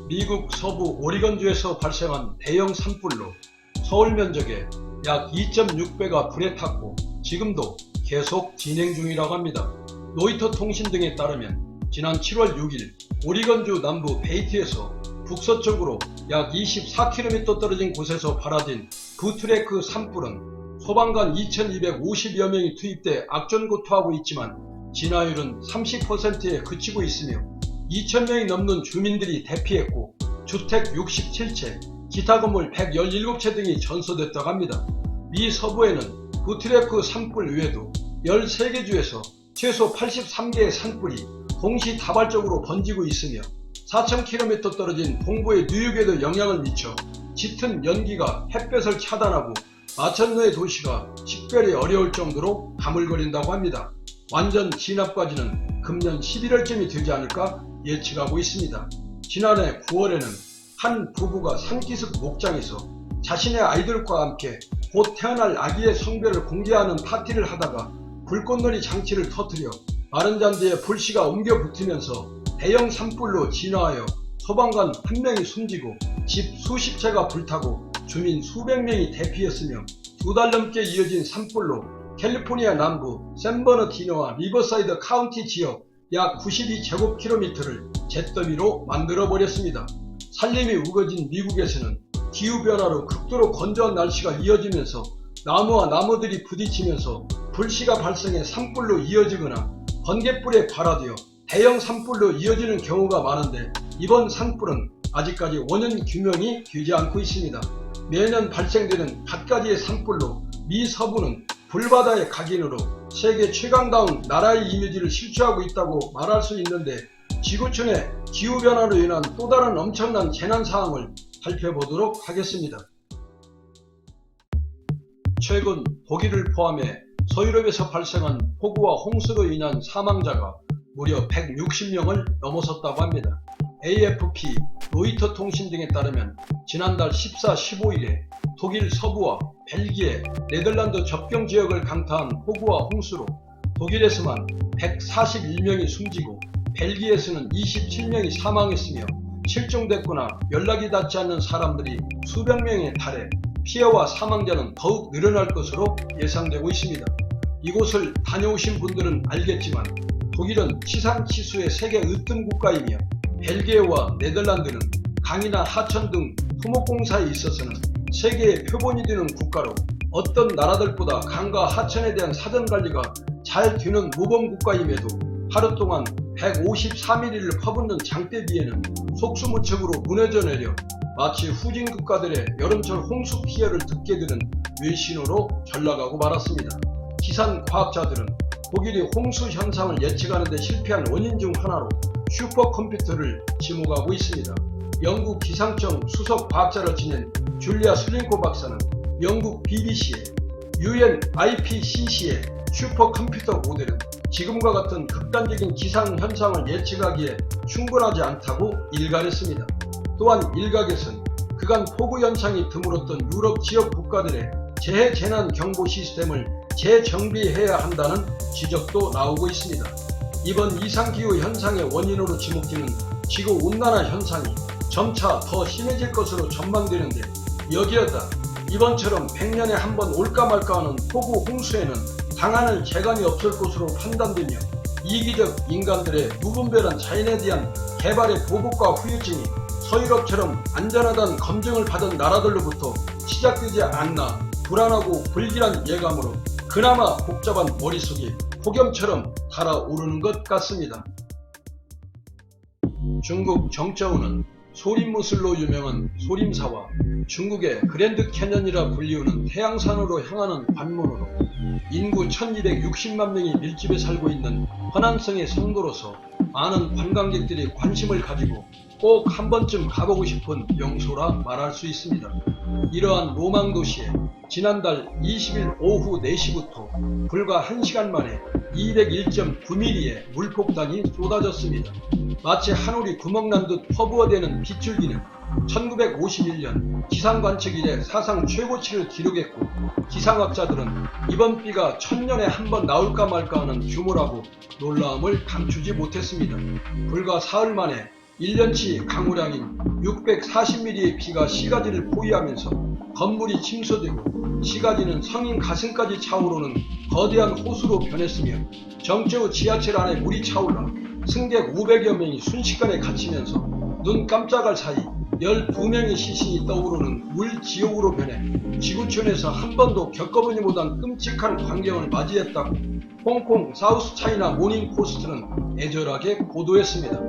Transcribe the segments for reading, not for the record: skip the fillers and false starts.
미국 서부 오리건주에서 발생한 대형 산불로 서울 면적의 약 2.6배가 불에 탔고 지금도 계속 진행 중이라고 합니다. 로이터 통신 등에 따르면 지난 7월 6일 오리건주 남부 베이트에서 북서쪽으로 약 24km 떨어진 곳에서 발화된 부트레크 산불은 소방관 2250여 명이 투입돼 악전고투하고 있지만 진화율은 30%에 그치고 있으며 2000명이 넘는 주민들이 대피했고 주택 67채, 기타 건물 117채 등이 전소됐다고 합니다. 미 서부에는 부트레크 산불 외에도 13개 주에서 최소 83개의 산불이 동시다발적으로 번지고 있으며 4000km 떨어진 동부의 뉴욕에도 영향을 미쳐 짙은 연기가 햇볕을 차단하고 마천루의 도시가 식별이 어려울 정도로 가물거린다고 합니다. 완전 진압까지는 금년 11월쯤이 되지 않을까 예측하고 있습니다. 지난해 9월에는 한 부부가 산기슭 목장에서 자신의 아이들과 함께 곧 태어날 아기의 성별을 공개하는 파티를 하다가 불꽃놀이 장치를 터뜨려 마른 잔디에 불씨가 옮겨 붙으면서 대형 산불로 진화하여 소방관 1명이 숨지고 집 수십 채가 불타고 주민 수백 명이 대피했으며 2달 넘게 이어진 산불로 캘리포니아 남부 샌버너디노와 리버사이드 카운티 지역 약 92제곱킬로미터를 잿더미로 만들어버렸습니다. 산림이 우거진 미국에서는 기후변화로 극도로 건조한 날씨가 이어지면서 나무와 나무들이 부딪히면서 불씨가 발생해 산불로 이어지거나 번갯불에 발화되어 대형 산불로 이어지는 경우가 많은데 이번 산불은 아직까지 원인 규명이 되지 않고 있습니다. 매년 발생되는 갖가지의 산불로 미 서부는 불바다의 각인으로 세계 최강다운 나라의 이미지를 실추하고 있다고 말할 수 있는데 지구촌의 기후변화로 인한 또 다른 엄청난 재난사항을 살펴보도록 하겠습니다. 최근 독일을 포함해 서유럽에서 발생한 폭우와 홍수로 인한 사망자가 무려 160명을 넘어섰다고 합니다. AFP, 로이터 통신 등에 따르면 지난달 14, 15일에 독일 서부와 벨기에, 네덜란드 접경 지역을 강타한 폭우와 홍수로 독일에서만 141명이 숨지고 벨기에에서는 27명이 사망했으며 실종됐거나 연락이 닿지 않는 사람들이 수백 명에 달해 피해와 사망자는 더욱 늘어날 것으로 예상되고 있습니다. 이곳을 다녀오신 분들은 알겠지만 독일은 치산치수의 세계 으뜸 국가이며 벨기에와 네덜란드는 강이나 하천 등 토목공사에 있어서는 세계의 표본이 되는 국가로 어떤 나라들보다 강과 하천에 대한 사전관리가 잘 되는 모범국가임에도 하루 동안 153mm를 퍼붓는 장대비에는 속수무책으로 무너져 내려 마치 후진 국가들의 여름철 홍수 피해를 듣게 되는 외신으로 전락하고 말았습니다. 기상과학자들은 독일이 홍수 현상을 예측하는 데 실패한 원인 중 하나로 슈퍼컴퓨터를 지목하고 있습니다. 영국 기상청 수석 과학자를 지낸 줄리아 슬링코 박사는 영국 BBC에 UN IPCC의 슈퍼컴퓨터 모델은 지금과 같은 극단적인 기상현상을 예측하기에 충분하지 않다고 일갈했습니다. 또한 일각에선 그간 폭우 현상이 드물었던 유럽 지역 국가들의 재해재난 경보 시스템을 재정비해야 한다는 지적도 나오고 있습니다. 이번 이상기후 현상의 원인으로 지목되는 지구온난화 현상이 점차 더 심해질 것으로 전망되는데 여기에다 이번처럼 100년에 한 번 올까 말까 하는 폭우 홍수에는 방안을 재간이 없을 것으로 판단되며 이기적 인간들의 무분별한 자연에 대한 개발의 보복과 후유증이 서유럽처럼 안전하다는 검증을 받은 나라들로부터 시작되지 않나 불안하고 불길한 예감으로 그나마 복잡한 머릿속이 폭염처럼 달아오르는 것 같습니다. 중국 정저우는 소림무술로 유명한 소림사와 중국의 그랜드 캐년이라 불리우는 태양산으로 향하는 관문으로 인구 1260만 명이 밀집해 살고 있는 허난성의 성도로서 많은 관광객들이 관심을 가지고 꼭 한 번쯤 가보고 싶은 명소라 말할 수 있습니다. 이러한 로망 도시에 지난달 20일 오후 4시부터 불과 1시간 만에 201.9mm의 물폭탄이 쏟아졌습니다. 마치 하늘이 구멍난 듯 퍼부어대는 빗줄기는 1951년 기상관측 이래 사상 최고치를 기록했고 기상학자들은 이번 비가 1000년에 한 번 나올까 말까 하는 규모라고 놀라움을 감추지 못했습니다. 불과 사흘 만에 1년치 강우량인 640mm의 비가 시가지를 포위하면서 건물이 침수되고 시가지는 성인 가슴까지 차오르는 거대한 호수로 변했으며 정저우 지하철 안에 물이 차올라 승객 500여 명이 순식간에 갇히면서 눈 깜짝할 사이 12명의 시신이 떠오르는 물지옥으로 변해 지구촌에서 한 번도 겪어보지 못한 끔찍한 광경을 맞이했다고 홍콩 사우스 차이나 모닝 포스트는 애절하게 보도했습니다.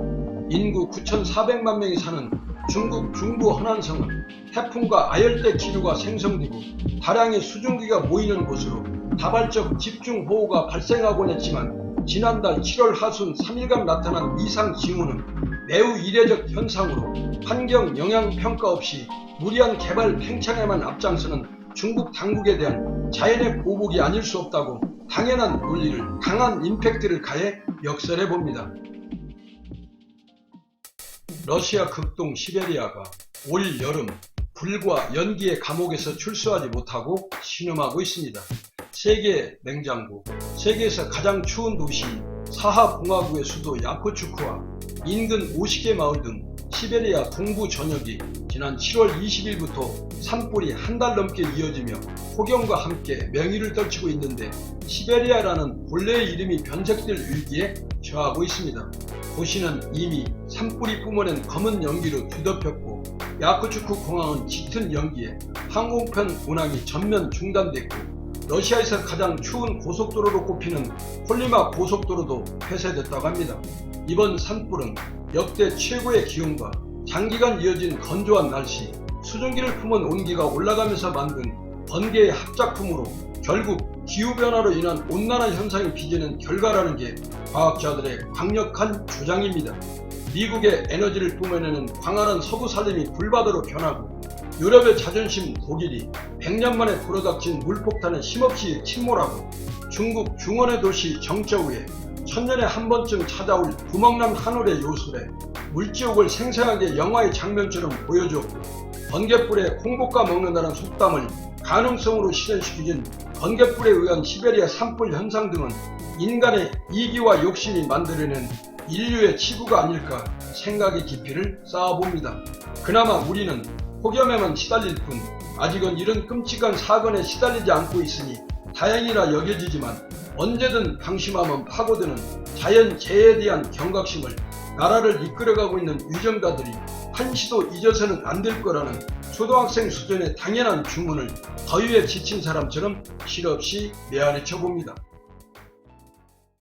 인구 9,400만 명이 사는 중국 중부 허난성은 태풍과 아열대 기류가 생성되고 다량의 수증기가 모이는 곳으로 다발적 집중호우가 발생하곤 했지만 지난달 7월 하순 3일간 나타난 이상 징후는 매우 이례적 현상으로 환경 영향 평가 없이 무리한 개발 팽창에만 앞장서는 중국 당국에 대한 자연의 보복이 아닐 수 없다고 당연한 논리를 강한 임팩트를 가해 역설해 봅니다. 러시아 극동 시베리아가 올 여름 불과 연기의 감옥에서 출소하지 못하고 신음하고 있습니다. 세계 냉장고, 세계에서 가장 추운 도시 사하공화국의 수도 야쿠츠크와 인근 50개 마을 등 시베리아 동부 전역이 지난 7월 20일부터 산불이 한 달 넘게 이어지며 폭염과 함께 명의를 떨치고 있는데 시베리아라는 본래의 이름이 변색될 위기에 처하고 있습니다. 도시는 이미 산불이 뿜어낸 검은 연기로 뒤덮였고 야쿠츠크 공항은 짙은 연기에 항공편 운항이 전면 중단됐고 러시아에서 가장 추운 고속도로로 꼽히는 콜리마 고속도로도 폐쇄됐다고 합니다. 이번 산불은 역대 최고의 기온과 장기간 이어진 건조한 날씨, 수증기를 품은 온기가 올라가면서 만든 번개의 합작품으로 결국 기후변화로 인한 온난화 현상이 빚어낸 결과라는 게 과학자들의 강력한 주장입니다. 미국의 에너지를 뿜어내는 광활한 서부 산림이 불바다로 변하고 유럽의 자존심 독일이 100년 만에 불어닥친 물폭탄에 힘없이 침몰하고 중국 중원의 도시 정저우에 천년에 한 번쯤 찾아올 구멍난 하늘의 요술에 물지옥을 생생하게 영화의 장면처럼 보여주었고 번갯불에 콩볶아 먹는다는 속담을 가능성으로 실현시키진 번갯불에 의한 시베리아 산불 현상 등은 인간의 이기와 욕심이 만들어낸 인류의 치부가 아닐까 생각의 깊이를 쌓아봅니다. 그나마 우리는 폭염에만 시달릴 뿐 아직은 이런 끔찍한 사건에 시달리지 않고 있으니 다행이라 여겨지지만 언제든 방심하면 파고드는 자연재해에 대한 경각심을 나라를 이끌어가고 있는 위정자들이 한시도 잊어서는 안 될 거라는 초등학생 수준의 당연한 주문을 더위에 지친 사람처럼 실없이 메아리쳐 봅니다.